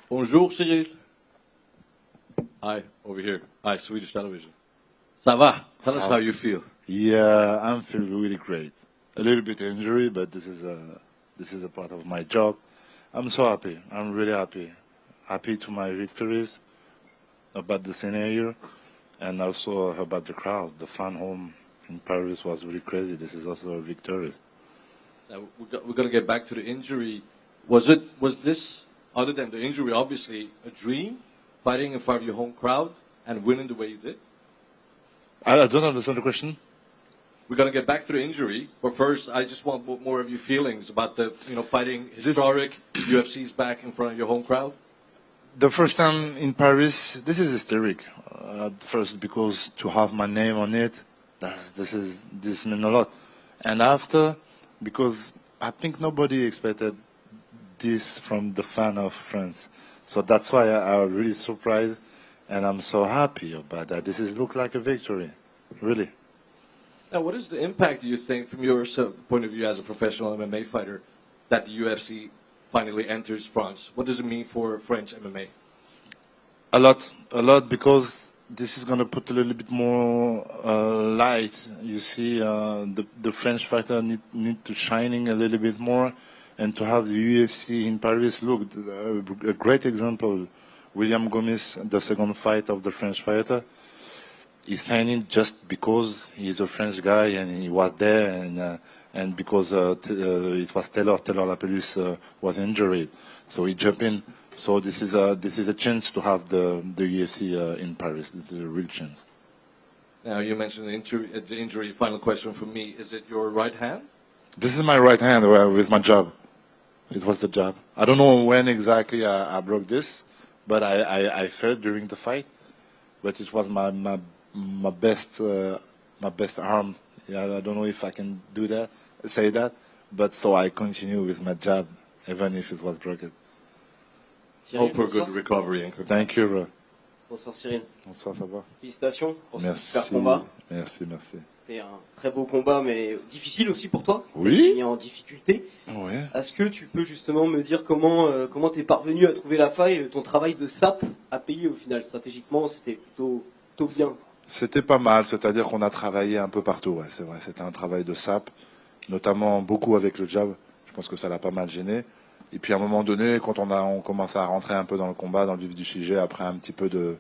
Bonjour Cyril. Hi, over here. Hi, Swedish television. Ça va? Tell us how you feel. Yeah, I'm feeling really great. A little bit injury, but this is a part of my job. I'm so happy. I'm really happy. Happy to my victories, about the scenario, and also about the crowd. The fan home in Paris was really crazy. This is also a victory. Now, we're going to get back to the injury. Was this, other than the injury, obviously a dream, fighting in front of your home crowd and winning the way you did? I don't understand the question. We're going to get back to the injury, but first, I just want more of your feelings about the, fighting historic UFC's back in front of your home crowd. The first time in Paris, this is historic. First, because to have my name on it, this means a lot. And after, because I think nobody expected this from the fan of France. So that's why I'm really surprised, and I'm so happy about that. This look like a victory, really. Now, what is the impact, do you think, from your point of view as a professional MMA fighter, that the UFC finally enters France? What does it mean for French MMA? A lot, because this is going to put a little bit more light. You see, the French fighter need to shining a little bit more, and to have the UFC in Paris. Look, a great example, William Gomez, the second fight of the French fighter, he's signing just because he's a French guy and he was there, and because it was Taylor Lapellus was injured, so he jumped in. So this is a chance to have the UFC in Paris. This is a real chance. Now, you mentioned the injury. Final question for me: is it your right hand? This is my right hand with my jab. It was the jab. I don't know when exactly I broke this, but I felt during the fight. But it was my best arm. Yeah, I don't know if I can say that. But so I continue with my jab, even if it was broken. Hope for good recovery. Thank you, bro. Bonsoir Cyril. Bonsoir, ça va? Félicitations pour ce Merci. super combat. Merci. C'était un très beau combat, mais difficile aussi pour toi. Oui. Mis en difficulté. Ouais. Est-ce que tu peux justement me dire comment t'es parvenu à trouver la faille? Ton travail de sape a payé au final stratégiquement, c'était plutôt bien. C'était pas mal, c'est-à-dire qu'on a travaillé un peu partout. Ouais, c'est vrai, c'était un travail de sape, notamment beaucoup avec le jab. Je pense que ça l'a pas mal gêné. Et puis à un moment donné, quand on commence à rentrer un peu dans le combat, dans le vif du sujet, après un petit peu de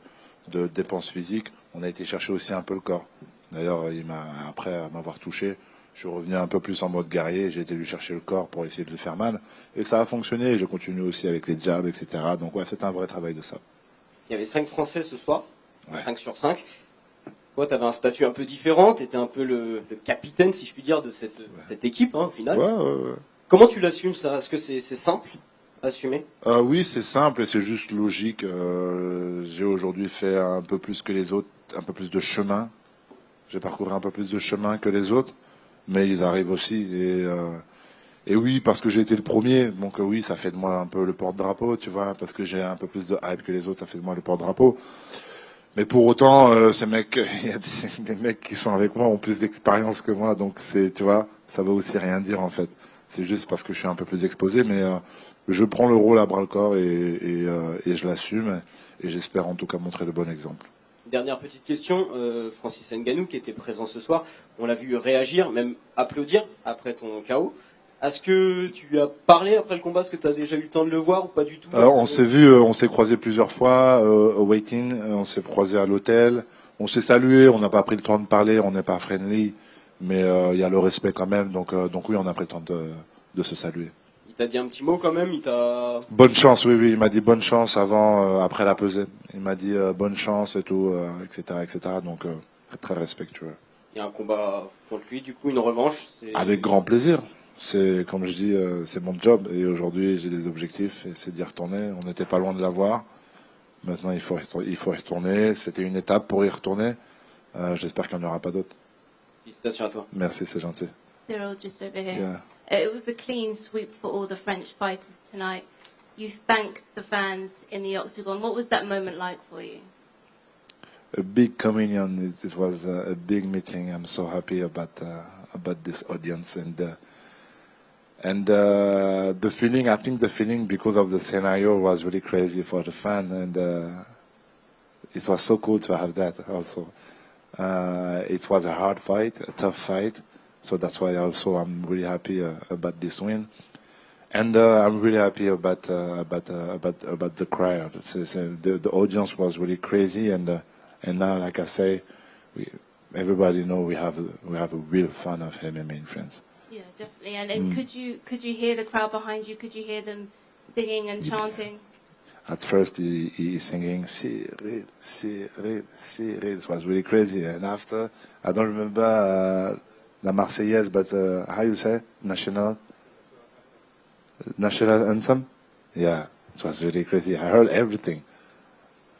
dépenses physiques, on a été chercher aussi un peu le corps. D'ailleurs, après m'avoir touché, je suis revenu un peu plus en mode guerrier, j'ai été lui chercher le corps pour essayer de le faire mal. Et ça a fonctionné, je continue aussi avec les jabs, etc. Donc ouais, c'est un vrai travail de sape. Il y avait 5 Français ce soir, Ouais. 5 sur 5. Toi, tu avais un statut un peu différent, tu étais un peu le capitaine, si je puis dire, de cette équipe, au final. Ouais. Comment tu l'assumes, ça? Est-ce que c'est simple à assumer? Oui, c'est simple et c'est juste logique. J'ai aujourd'hui fait un peu plus que les autres, un peu plus de chemin. J'ai parcouru un peu plus de chemin que les autres, mais ils arrivent aussi. Et oui, parce que j'ai été le premier, donc oui, ça fait de moi un peu le porte-drapeau, tu vois, parce que j'ai un peu plus de hype que les autres, ça fait de moi le porte-drapeau. Mais pour autant, ces mecs, il y a des mecs qui sont avec moi ont plus d'expérience que moi, donc tu vois, ça veut aussi rien dire en fait. C'est juste parce que je suis un peu plus exposé, mais je prends le rôle à bras-le-corps et je l'assume, et j'espère en tout cas montrer le bon exemple. Dernière petite question, Francis Ngannou qui était présent ce soir, on l'a vu réagir, même applaudir après ton KO. Est-ce que tu lui as parlé après le combat? Est-ce que tu as déjà eu le temps de le voir ou pas du tout? On s'est vu, on s'est croisé plusieurs fois au waiting, on s'est croisé à l'hôtel, on s'est salué, on n'a pas pris le temps de parler, on n'est pas friendly, mais il y a le respect quand même, donc oui, on a pris le temps de se saluer. Il t'a dit un petit mot quand même, Bonne chance, oui, il m'a dit bonne chance après la pesée. Il m'a dit bonne chance et tout, etc. Donc très respectueux. Il y a un combat contre lui, du coup une revanche. Avec grand plaisir. C'est comme je dis, c'est mon job et aujourd'hui j'ai des objectifs et c'est d'y retourner. On n'était pas loin de l'avoir. Maintenant il faut y retourner. C'était une étape pour y retourner. J'espère qu'il n'y en aura pas d'autres. Félicitations à toi. Merci, c'est gentil. Cyril, just over here. Yeah. It was a clean sweep for all the French fighters tonight. You thanked the fans in the octagon. What was that moment like for you? A big communion. It was a big meeting. I'm so happy about this audience, and And the feeling, I think the feeling because of the scenario was really crazy for the fan, and it was so cool to have that also. It was a hard fight, a tough fight, so that's why also I'm really happy about this win. And I'm really happy about the crowd. The audience was really crazy, and now, like I say, everybody know we have a real fan of MMA in France. Yeah, definitely. And could you hear the crowd behind you? Could you hear them singing and chanting? At first, he singing Cyril, Cyril, Cyril. It was really crazy. And after, I don't remember La Marseillaise, but how you say national anthem? Yeah, it was really crazy. I heard everything.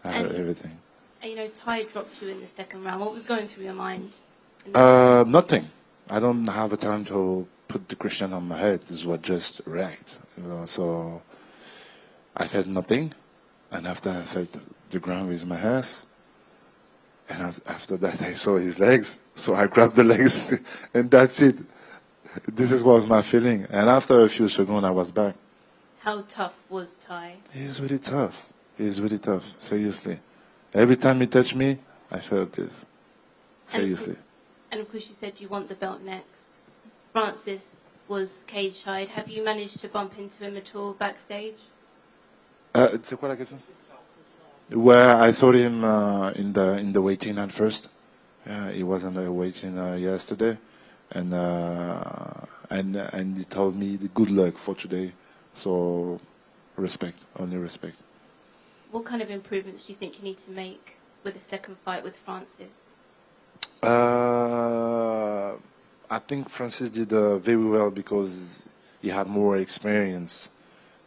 Everything. And, you know, Ty dropped you in the second round. What was going through your mind? Nothing. I don't have a time to put the question on my head. This was just react. So I felt nothing, and after I felt the ground with my hands, and after that I saw his legs, so I grabbed the legs, and that's it. This was my feeling, and after a few seconds I was back. How tough was Ty? He's really tough. He's really tough, seriously. Every time he touched me, I felt this. Seriously. And of course you said you want the belt next. Francis was cage-side. Have you managed to bump into him at all backstage? C'est quoi la question? Where I saw him in the waiting at first. He was in the waiting yesterday, and he told me the good luck for today. So respect, only respect. What kind of improvements do you think you need to make with the second fight with Francis? I think Francis did very well because he had more experience,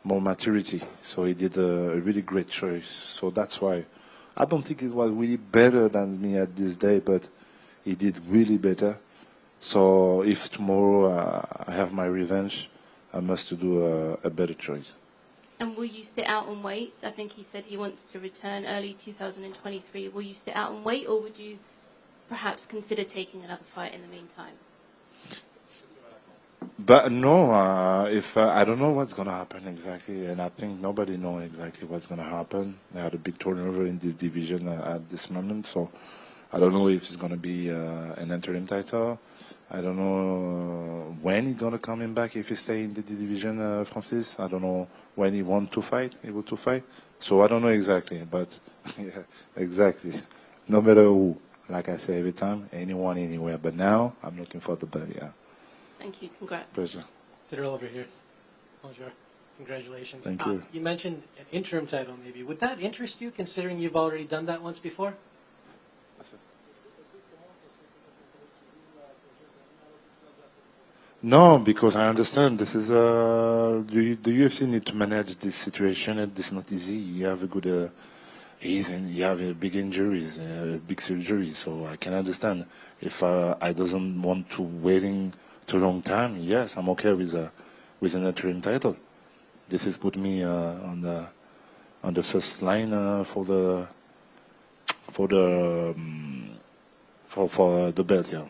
more maturity. So he did a really great choice. So that's why I don't think it was really better than me at this day, but he did really better. So if tomorrow I have my revenge, I must do a better choice. And will you sit out and wait? I think he said he wants to return early 2023. Will you sit out and wait, or would you perhaps consider taking another fight in the meantime? But no, if I don't know what's gonna happen exactly, and I think nobody knows exactly what's gonna happen. They had a big turnover in this division at this moment, so I don't know if it's gonna be an interim title. I don't know when he's gonna come in back if he stay in the division, Francis. I don't know when he want to fight, able to fight. So I don't know exactly, but yeah, exactly. No matter who, like I say every time, anyone, anywhere. But now I'm looking for the belt. Yeah. Thank you. Congrats. Pleasure. Cyril over here. Bonjour. Congratulations. Thank you. You mentioned an interim title, maybe. Would that interest you, considering you've already done that once before? No, because I understand this is the UFC need to manage this situation, and it's not easy. You have a good, you have big injuries, big surgery, so I can understand. If I doesn't want to waiting too long time, yes, I'm okay with an interim title. This is put me on the first line for the belt, yeah.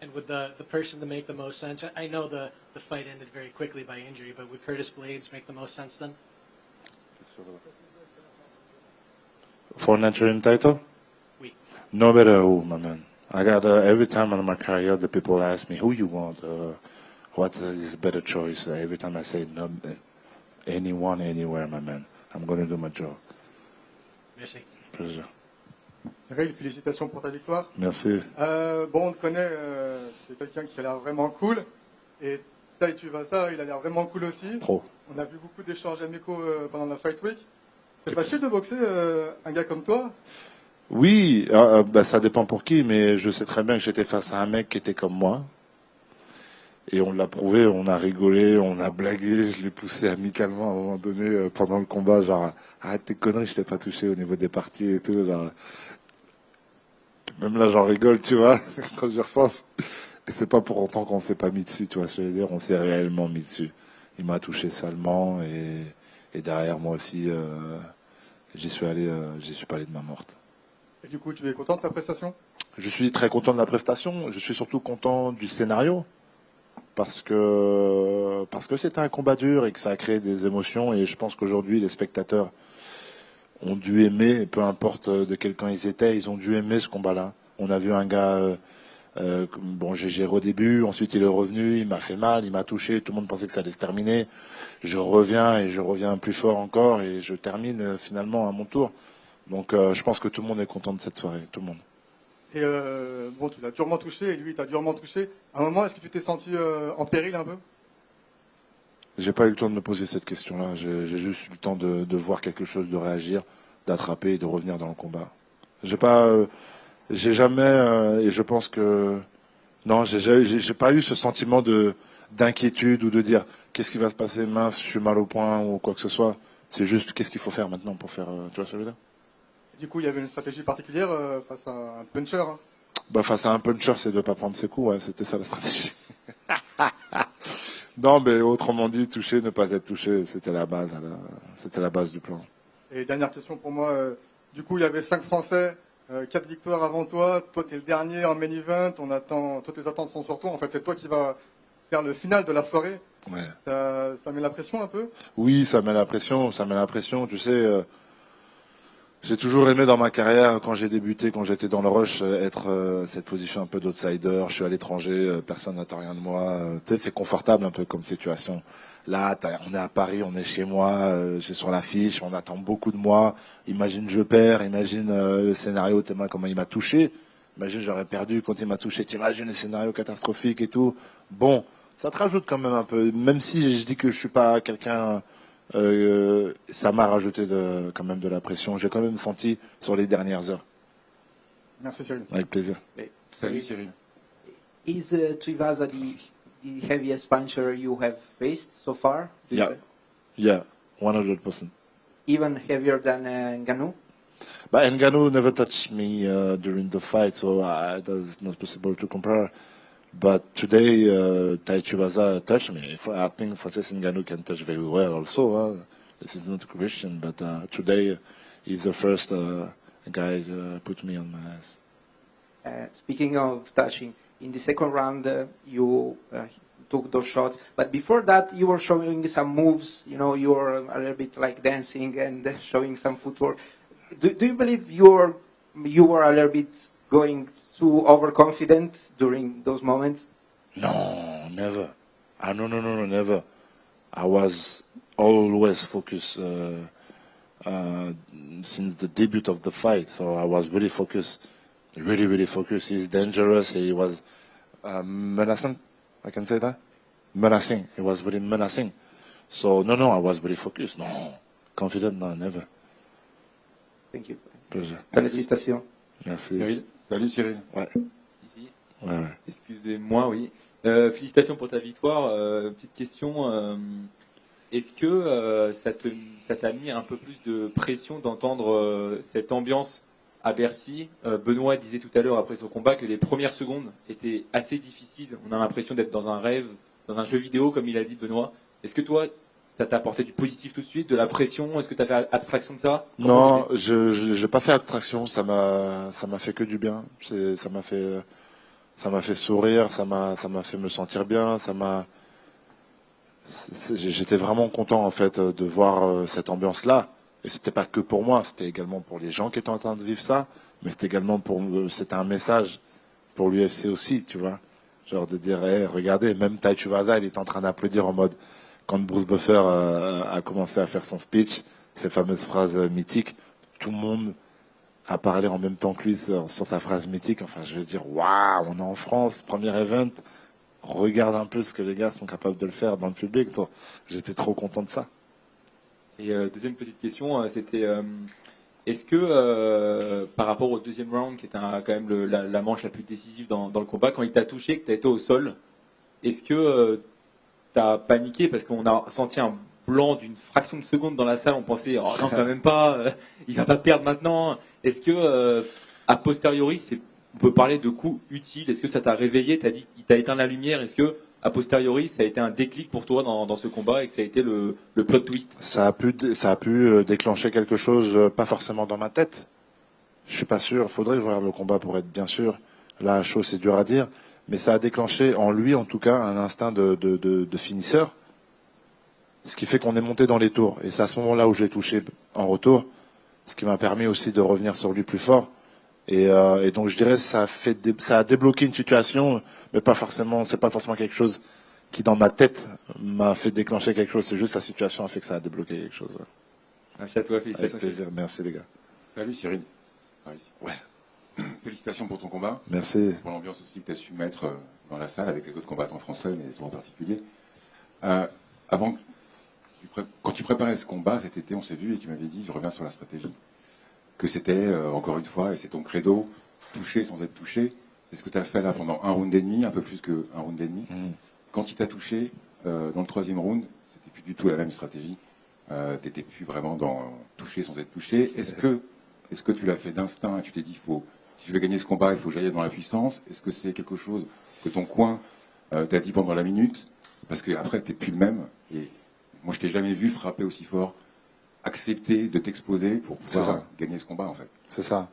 And would the person to make the most sense? I know the fight ended very quickly by injury, but would Curtis Blades make the most sense then? For an interim title? Oui. No matter who, my man. I got every time in my career, the people ask me who you want, what is the better choice. Every time I say no, anyone, anywhere, my man. I'm going to do my job. Merci. Pleasure. Cyril, félicitations pour ta victoire. Merci. Bon, on te connaît, t'es quelqu'un qui a l'air vraiment cool. Et Tai Tuivasa, il a l'air vraiment cool aussi. Trop. On a vu beaucoup d'échanges amicaux pendant la Fight Week. C'est facile de boxer un gars comme toi? Oui, bah, ça dépend pour qui, mais je sais très bien que j'étais face à un mec qui était comme moi. Et on l'a prouvé, on a rigolé, on a blagué, je l'ai poussé amicalement à un moment donné pendant le combat, genre arrête tes conneries, je t'ai pas touché au niveau des parties et tout, genre. Même là j'en rigole, tu vois, quand j'y repense. Et c'est pas pour autant qu'on s'est pas mis dessus, tu vois ce que je veux dire, on s'est réellement mis dessus. Il m'a touché salement et derrière moi aussi, j'y suis pas allé de main morte. Et du coup, tu es content de ta prestation? Je suis très content de la prestation, je suis surtout content du scénario. parce que c'était un combat dur et que ça a créé des émotions. Et je pense qu'aujourd'hui, les spectateurs ont dû aimer, peu importe de quel camp ils étaient, ils ont dû aimer ce combat-là. On a vu un gars, bon, j'ai géré au début, ensuite il est revenu, il m'a fait mal, il m'a touché, tout le monde pensait que ça allait se terminer. Je reviens et je reviens plus fort encore et je termine finalement à mon tour. Donc je pense que tout le monde est content de cette soirée, tout le monde. Et bon, tu l'as durement touché et lui, il t'a durement touché. À un moment, est-ce que tu t'es senti en péril un peu? J'ai pas eu le temps de me poser cette question-là. J'ai juste eu le temps de voir quelque chose, de réagir, d'attraper et de revenir dans le combat. J'ai jamais, et je pense que non, j'ai pas eu ce sentiment d'inquiétude ou de dire qu'est-ce qui va se passer, mince, je suis mal au point ou quoi que ce soit. C'est juste qu'est-ce qu'il faut faire maintenant pour faire, tu vois ce que je veux dire? Du coup, il y avait une stratégie particulière face à un puncher. Hein. Bah, face à un puncher, c'est de pas prendre ses coups, ouais, c'était ça la stratégie. Non, mais autrement dit, toucher, ne pas être touché, c'était la base, c'était la base du plan. Et dernière question pour moi. Du coup, il y avait 5 Français, 4 victoires avant toi. Toi, tu es le dernier en main event. Toutes les attentes sont sur toi. En fait, c'est toi qui vas faire le final de la soirée. Ouais. Ça met la pression un peu? Oui, ça met la pression, tu sais. J'ai toujours aimé dans ma carrière, quand j'ai débuté, quand j'étais dans le rush, être cette position un peu d'outsider. Je suis à l'étranger, personne n'attend rien de moi. Tu sais, c'est confortable un peu comme situation. Là, on est à Paris, on est chez moi, j'ai sur l'affiche, on attend beaucoup de moi. Imagine je perds, imagine le scénario, comment il m'a touché. Imagine j'aurais perdu quand il m'a touché. T'imagines les scénarios catastrophiques et tout. Bon, ça te rajoute quand même un peu. Même si je dis que je suis pas quelqu'un... ça m'a rajouté quand même de la pression. J'ai quand même senti sur les dernières heures. Merci Cyril. Avec plaisir. Salut Cyril. Is Tuivasa the heaviest puncher you have faced so far? Yeah, 100%. Even heavier than Ngannou? But Ngannou never touched me during the fight, so that's not possible to compare. But today, Tai Tuivasa touched me. I think Francis Ngannou can touch very well also. This is not a question, but today he's the first guy put me on my ass. Speaking of touching, in the second round you took those shots, but before that you were showing some moves. You know, you were a little bit like dancing and showing some footwork. Do you believe you were a little bit going too overconfident during those moments? No, never. No, never. I was always focused since the debut of the fight, so I was really focused, really focused. He's dangerous. He was menacing. I can say that? Menacing. He was very menacing. So, no, I was very focused. No, confident, no, never. Thank you. Pleasure. Félicitations. Merci. Cyril, Salut Cyril. Ouais. ici. Ouais. Excusez-moi, oui. Félicitations pour ta victoire. Petite question. Est-ce que ça t'a mis un peu plus de pression d'entendre cette ambiance à Bercy? Benoît disait tout à l'heure après son combat que les premières secondes étaient assez difficiles. On a l'impression d'être dans un rêve, dans un jeu vidéo, comme il a dit Benoît. Est-ce que toi, ça t'a apporté du positif tout de suite, de la pression? Est-ce que tu as fait abstraction de ça? Non, je n'ai pas fait abstraction. Ça m'a fait que du bien. Ça m'a fait sourire. Ça m'a fait me sentir bien. J'étais vraiment content en fait de voir cette ambiance-là. Et c'était pas que pour moi, c'était également pour les gens qui étaient en train de vivre ça. Mais c'était également c'était un message pour l'UFC aussi, tu vois. Genre de dire, hey, regardez, même Tai Tuivasa, il est en train d'applaudir en mode. Quand Bruce Buffer a commencé à faire son speech, ces fameuses phrases mythiques, tout le monde a parlé en même temps que lui sur sa phrase mythique. Enfin, je veux dire, waouh, on est en France, premier event. Regarde un peu ce que les gars sont capables de le faire dans le public. J'étais trop content de ça. Et deuxième petite question, c'était est-ce que par rapport au deuxième round, qui était quand même la manche la plus décisive dans le combat, quand il t'a touché, que tu as été au sol, est-ce que t'as paniqué parce qu'on a senti un blanc d'une fraction de seconde dans la salle, on pensait oh non quand même pas, il va pas perdre maintenant. Est-ce que a posteriori on peut parler de coup utile? Est-ce que ça t'a réveillé? T'as dit il t'a éteint la lumière? Est-ce que a posteriori ça a été un déclic pour toi dans ce combat et que ça a été le plot twist? Ça a pu déclencher quelque chose, pas forcément dans ma tête. Je suis pas sûr. Faudrait que je regarde le combat pour être bien sûr. Là, à chaud, c'est dur à dire. mais ça a déclenché en lui, en tout cas, un instinct de finisseur, ce qui fait qu'on est monté dans les tours. Et c'est à ce moment-là où j'ai touché en retour, ce qui m'a permis aussi de revenir sur lui plus fort. Et donc je dirais ça a débloqué une situation, mais pas forcément, c'est pas forcément quelque chose qui dans ma tête m'a fait déclencher quelque chose. C'est juste la situation a fait que ça a débloqué quelque chose. Ouais. Merci à toi, Avec félicitations. plaisir, merci les gars. Salut Cyril. Par ici. Ouais. Félicitations pour ton combat, Merci. pour l'ambiance aussi que tu as su mettre dans la salle avec les autres combattants français, mais toi en particulier. Avant, quand tu préparais ce combat cet été, on s'est vu et tu m'avais dit, je reviens sur la stratégie, que c'était, encore une fois, et c'est ton credo, toucher sans être touché. C'est ce que tu as fait là pendant un round et demi, un peu plus qu'un round et demi. Quand il t'a touché, dans le troisième round, c'était plus du tout la même stratégie. T'étais plus vraiment dans toucher sans être touché. Est-ce que tu l'as fait d'instinct et tu t'es dit, si je veux gagner ce combat, il faut que j'aille dans la puissance? Est-ce que c'est quelque chose que ton coin t'a dit pendant la minute? Parce qu'après, t'es plus le même. Et moi, je t'ai jamais vu frapper aussi fort, accepter de t'exposer pour pouvoir gagner ce combat, en fait. C'est ça.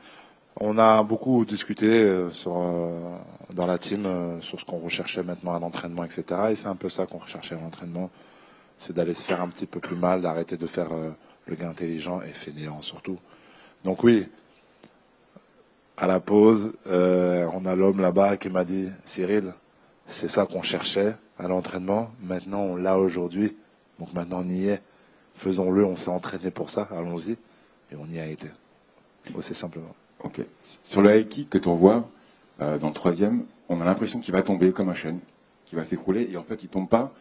On a beaucoup discuté dans la team sur ce qu'on recherchait maintenant à l'entraînement, etc. Et c'est un peu ça qu'on recherchait à l'entraînement. C'est d'aller se faire un petit peu plus mal, d'arrêter de faire le gars intelligent et fainéant surtout. Donc oui, à la pause, on a l'homme là-bas qui m'a dit « Cyril, c'est ça qu'on cherchait à l'entraînement, maintenant on l'a aujourd'hui, donc maintenant on y est. Faisons-le, on s'est entraîné pour ça, allons-y. » Et on y a été, aussi simplement. Ok. Sur le high kick que tu envoies, dans le troisième, on a l'impression qu'il va tomber comme un chêne, qu'il va s'écrouler, et en fait il tombe pas,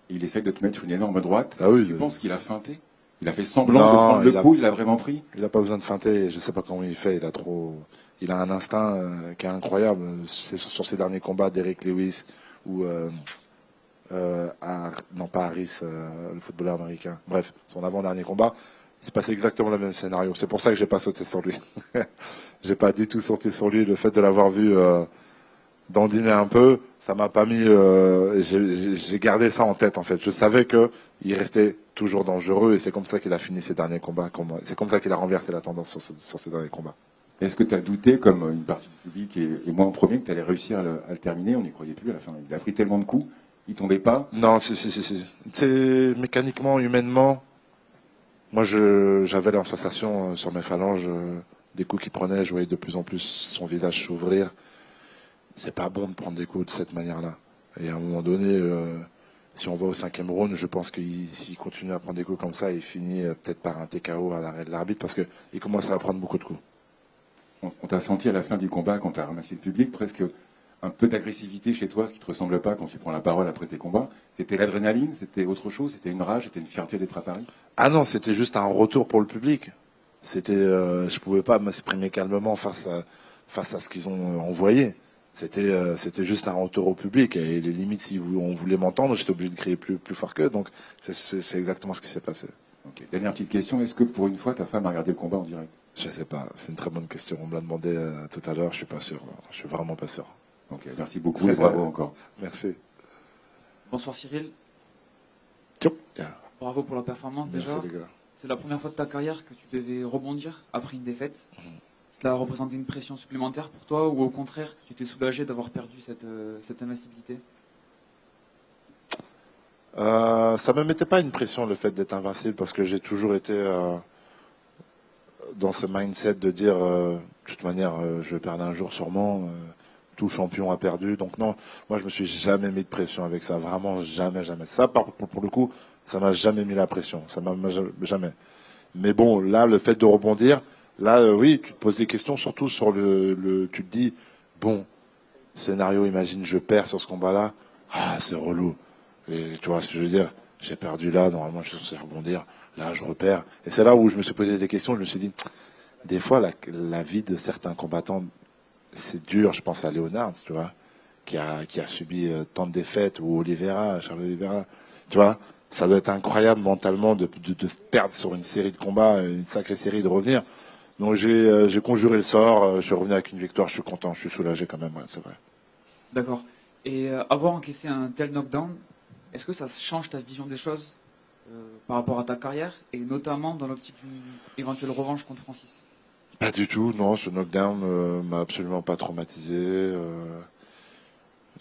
et il essaye de te mettre une énorme droite. Ah oui, tu penses qu'il a feinté? Il a fait semblant de prendre le coup, il l'a vraiment pris? Il n'a pas besoin de feinter, je sais pas comment il fait, il a un instinct qui est incroyable. C'est sur ses derniers combats d'Eric Lewis ou non pas Harris, le footballeur américain. Bref, son avant-dernier combat, il s'est passé exactement le même scénario. C'est pour ça que j'ai pas sauté sur lui. J'ai pas du tout sauté sur lui. Le fait de l'avoir vu dandiner un peu, ça m'a pas mis. J'ai gardé ça en tête en fait. Je savais que il restait toujours dangereux et c'est comme ça qu'il a fini ses derniers combats. C'est comme ça qu'il a renversé la tendance sur ses derniers combats. Est-ce que tu as douté, comme une partie du public et moi en premier, que tu allais réussir à le terminer? On n'y croyait plus à la fin. Il a pris tellement de coups, il tombait pas. Non, si. C'est mécaniquement, humainement. Moi, j'avais la sensation sur mes phalanges, des coups qu'il prenait, je voyais de plus en plus son visage s'ouvrir. C'est pas bon de prendre des coups de cette manière-là. Et à un moment donné, si on va au 5e round, je pense s'il continue à prendre des coups comme ça, il finit peut-être par un TKO à l'arrêt de l'arbitre parce qu'il commence à prendre beaucoup de coups. On t'a senti à la fin du combat, quand tu as ramassé le public, presque un peu d'agressivité chez toi, ce qui ne te ressemble pas quand tu prends la parole après tes combats. C'était l'adrénaline, c'était autre chose, c'était une rage, c'était une fierté d'être à Paris? Ah non, c'était juste un retour pour le public. Je pouvais pas m'exprimer calmement face à ce qu'ils ont envoyé. C'était juste un retour au public et les limites, si on voulait m'entendre, j'étais obligé de crier plus fort qu'eux. Donc c'est exactement ce qui s'est passé. Ok. Dernière petite question, est-ce que pour une fois ta femme a regardé le combat en direct? Je sais pas, c'est une très bonne question. On me l'a demandé tout à l'heure, je suis pas sûr. Je suis vraiment pas sûr. Ok, merci beaucoup et bravo encore. Merci. Bonsoir Cyril, Yeah. bravo pour la performance Merci déjà. les gars. C'est la première fois de ta carrière que tu devais rebondir après une défaite. Cela a représenté une pression supplémentaire pour toi ou au contraire, tu t'es soulagé d'avoir perdu cette invincibilité? Ça me mettait pas une pression le fait d'être invincible parce que j'ai toujours été dans ce mindset de dire de toute manière je vais perdre un jour sûrement, tout champion a perdu, donc non, moi je me suis jamais mis de pression avec ça, vraiment jamais. Ça pour le coup, ça m'a jamais mis la pression, ça m'a jamais. Mais bon, là le fait de rebondir, là oui, tu te poses des questions surtout sur tu te dis bon, scénario, imagine je perds sur ce combat-là, c'est relou. Et tu vois ce que je veux dire? J'ai perdu là, normalement je suis censé rebondir, là je repère. Et c'est là où je me suis posé des questions, je me suis dit, des fois la vie de certains combattants, c'est dur, je pense à Léonard, tu vois, qui a subi tant de défaites, ou Charles Oliveira, tu vois, ça doit être incroyable mentalement de perdre sur une série de combats, une sacrée série, de revenir. Donc j'ai conjuré le sort, je suis revenu avec une victoire, je suis content, je suis soulagé quand même, ouais, c'est vrai. D'accord. Et avoir encaissé un tel knockdown, est-ce que ça change ta vision des choses par rapport à ta carrière et notamment dans l'optique d'une éventuelle revanche contre Francis? Pas du tout, non, ce knockdown m'a absolument pas traumatisé.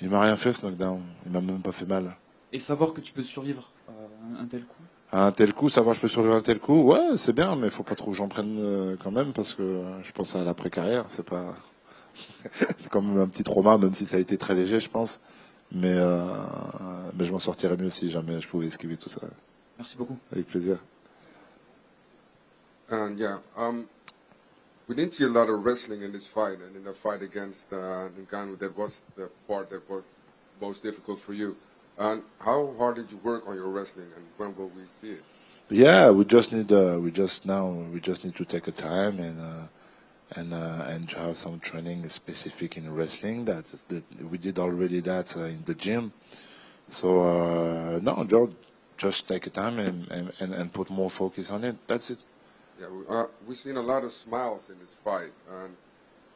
Il m'a rien fait ce knockdown. Il m'a même pas fait mal. Et savoir que tu peux survivre à un tel coup. À un tel coup, savoir que je peux survivre à un tel coup, ouais, c'est bien, mais faut pas trop que j'en prenne quand même parce que je pense à l'après-carrière. C'est pas, c'est quand même un petit trauma, même si ça a été très léger, je pense. Mais je m'en sortirais mieux si jamais je pouvais esquiver tout ça. Merci beaucoup. Avec plaisir. And we didn't see a lot of wrestling in this fight, and in the fight against Ngannou, that was the part that was most difficult for you. And how hard did you work on your wrestling, and when will we see it? Yeah, we just need to take a time and have some training specific in wrestling. That we did already that in the gym. So no, just take a time and put more focus on it. That's it. Yeah, we've seen a lot of smiles in this fight. And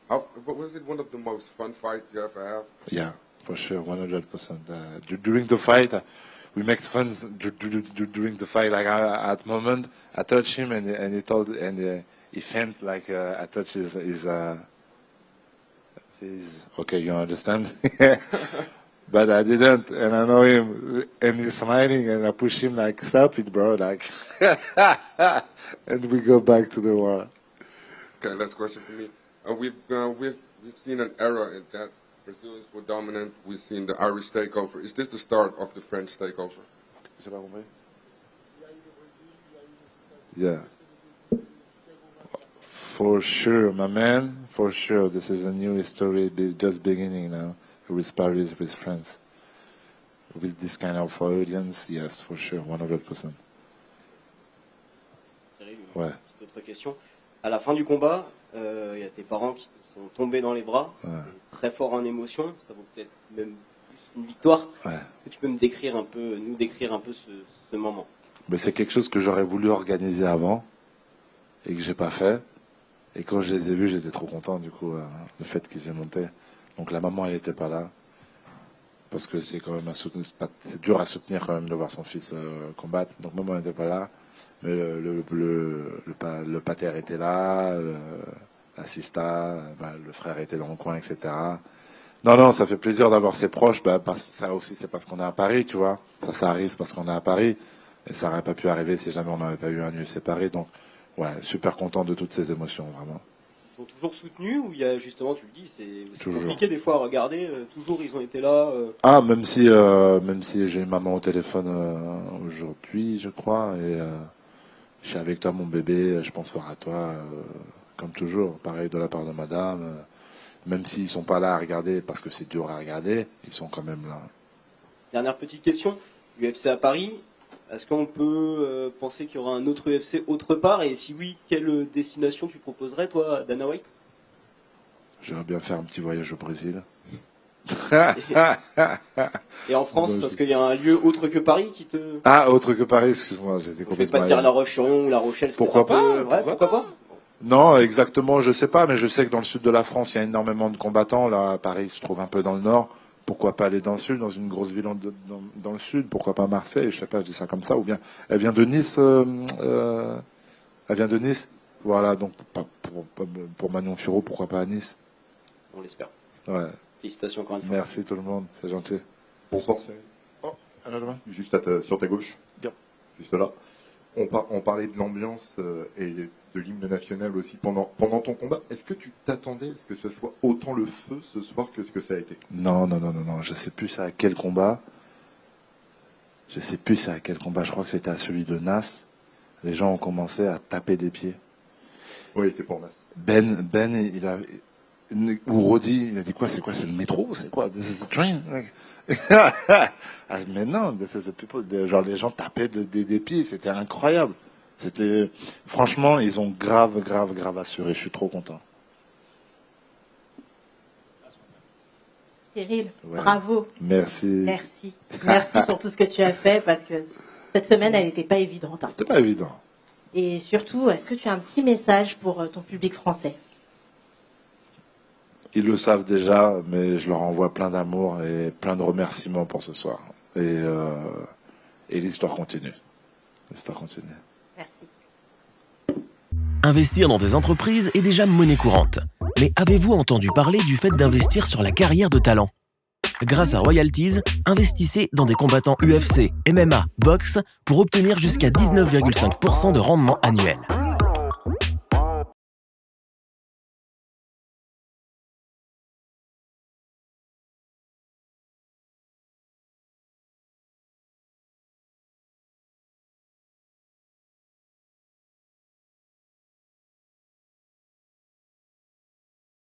what was it one of the most fun fights you ever have? Yeah, for sure, 100%. During the fight, we make fun during the fight. Like at moment, I touched him and he felt like I touched his okay, you understand? But I didn't, and I know him, and he's smiling, and I push him like, stop it, bro, like, and we go back to the war. Okay, last question for me. We've seen an era in that Brazilians were dominant. We've seen the Irish takeover. Is this the start of the French takeover? Yeah. For sure, my man, for sure. This is a new history, just beginning now. With Paris, with France. With this kind of audience, yes, for sure, 100%. Cyril, Ouais. une autre question. À la fin du combat, il y a tes parents qui te sont tombés dans les bras, Ouais. très fort en émotion, ça vaut peut-être même plus une victoire. Ouais. Est-ce que tu peux nous décrire un peu ce moment? Mais c'est quelque chose que j'aurais voulu organiser avant et que j'ai pas fait. Et quand je les ai vus, j'étais trop content du coup, le fait qu'ils aient monté. Donc la maman, elle n'était pas là. Parce que c'est quand même c'est dur à soutenir quand même de voir son fils combattre. Donc maman n'était pas là. Mais le pater était là, l'assista, le frère était dans le coin, etc. Non, ça fait plaisir d'avoir ses proches. Ça aussi, c'est parce qu'on est à Paris, tu vois. Ça arrive parce qu'on est à Paris. Et ça n'aurait pas pu arriver si jamais on n'avait pas eu un lieu séparé. Donc, ouais, super content de toutes ces émotions, vraiment. Ils ont toujours soutenu ou il y a justement, tu le dis, c'est Toujours. compliqué des fois à regarder, toujours ils ont été là. Ah, même si j'ai eu maman au téléphone aujourd'hui, je crois, et je suis avec toi, mon bébé, je pense fort à toi, comme toujours, pareil de la part de madame. Même s'ils sont pas là à regarder, parce que c'est dur à regarder, ils sont quand même là. Dernière petite question, UFC à Paris, est-ce qu'on peut penser qu'il y aura un autre UFC autre part? Et si oui, quelle destination tu proposerais, toi, Dana White? J'aimerais bien faire un petit voyage au Brésil. Et en France, est-ce qu'il y a un lieu autre que Paris qui te... Ah, autre que Paris, excuse-moi, j'étais Je vais complètement... pas te dire La Roche-sur-Yon ou La Rochelle. Pourquoi pas, Ouais, pourquoi pas? Non, exactement, je sais pas, mais je sais que dans le sud de la France, il y a énormément de combattants. Là, à Paris, il se trouve un peu dans le nord. Pourquoi pas aller dans le sud, dans une grosse ville dans le sud? Pourquoi pas Marseille? Je sais pas, je dis ça comme ça. Ou bien, elle vient de Nice. Elle vient de Nice. Voilà, donc pour Manon Furo, pourquoi pas à Nice? On l'espère. Ouais. Félicitations encore une fois. Merci tout le monde, c'est gentil. Bonsoir Cyril. Juste sur ta gauche. Bien. Juste là. On parlait de l'ambiance et de l'hymne national aussi pendant ton combat. Est-ce que tu t'attendais à ce que ce soit autant le feu ce soir que ce que ça a été? Non. Je sais plus c'est à quel combat. Je crois que c'était à celui de Nas. Les gens ont commencé à taper des pieds. Oui, c'est pour Nas. Ben, ou Rodi, il a dit quoi? C'est le métro? C'est quoi? This is the train? Ah, mais non, this is the people. Genre, les gens tapaient des pieds, c'était incroyable. Franchement, ils ont grave assuré. Je suis trop content. Cyril, Ouais. bravo. Merci. Merci pour tout ce que tu as fait, parce que cette semaine, elle n'était pas évidente. Hein. C'était pas évident. Et surtout, est-ce que tu as un petit message pour ton public français? Ils le savent déjà, mais je leur envoie plein d'amour et plein de remerciements pour ce soir. Et l'histoire continue. Merci. Investir dans des entreprises est déjà monnaie courante. Mais avez-vous entendu parler du fait d'investir sur la carrière de talent ? Grâce à Royalties, investissez dans des combattants UFC, MMA, boxe pour obtenir jusqu'à 19,5% de rendement annuel.